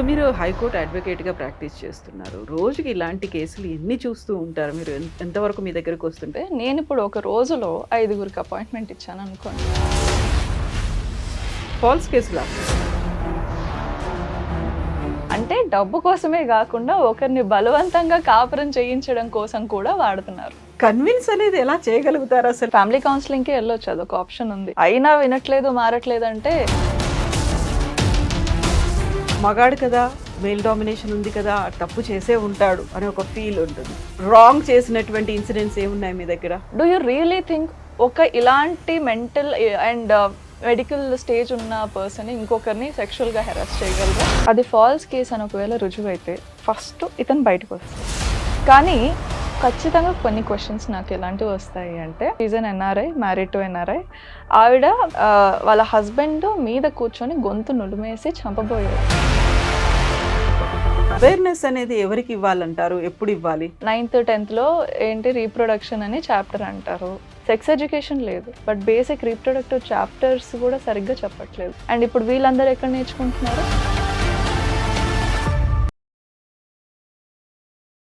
మీరు high court అడ్వకేట్‌గా practice చేస్తున్నారు. రోజుకి ఇలాంటి కేసులు ఎన్ని చూస్తూ ఉంటారు? మీరు ఎంతవరకు మీ దగ్గరకు వస్తుంటాయి? నేనిప్పుడు ఒక రోజులో 5గురికి అపాయింట్మెంట్ ఇచ్చాననుకోండి. ఫాల్స్ కేసులా? అంటే డబ్బు కోసమే గాకుండా ఒకరిని బలవంతంగా కాపురం చేయించడం కోసం కూడా వాడుతున్నారు. కన్విన్స్ అనేది ఎలా చేయగలుగుతారు అసలు? ఫ్యామిలీ కౌన్సిలింగ్‌కి వెళ్ళొచ్చు, అదొక ఆప్షన్ ఉంది. అయినా వినట్లేదు, మారట్లేదంటే మగాడు కదా, మేల్ డామినేషన్ ఉంది కదా, తప్పు చేసే ఉంటాడు అనే ఒక ఫీల్ ఉంటుంది. రాంగ్ చేసినటువంటి ఇన్సిడెంట్స్ ఏమున్నాయి మీ దగ్గర? డూ యూ రియలీ థింక్ ఒక ఇలాంటి మెంటల్ అండ్ మెడికల్ స్టేజ్ ఉన్న పర్సన్ ఇంకొకరిని సెక్షువల్గా హెరాస్ చేయగలరా? అది ఫాల్స్ కేస్ అని ఒకవేళ రుజువైతే ఫస్ట్ ఇతను బయటకు వస్తాడు. కానీ ఖచ్చితంగా కొన్ని క్వశ్చన్స్ నాకు ఎలాంటివి వస్తాయి అంటే, is an NRI, married to NRI. ఆవిడ వాళ్ళ హస్బెండ్ మీద కూర్చొని గొంతు నులిమేసి చంపబోయారు. అవేర్నెస్ అనేది ఎవరికి ఇవ్వాలంటారు? ఎప్పుడు ఇవ్వాలి? 9th 10th ఏంటి రీప్రొడక్షన్ అని చాప్టర్ అంటారు. సెక్స్ ఎడ్యుకేషన్ లేదు, బట్ బేసిక్ రీప్రొడక్టివ్ చాప్టర్స్ కూడా సరిగ్గా చెప్పట్లేదు. అండ్ ఇప్పుడు వీళ్ళందరూ ఎక్కడ నేర్చుకుంటున్నారు?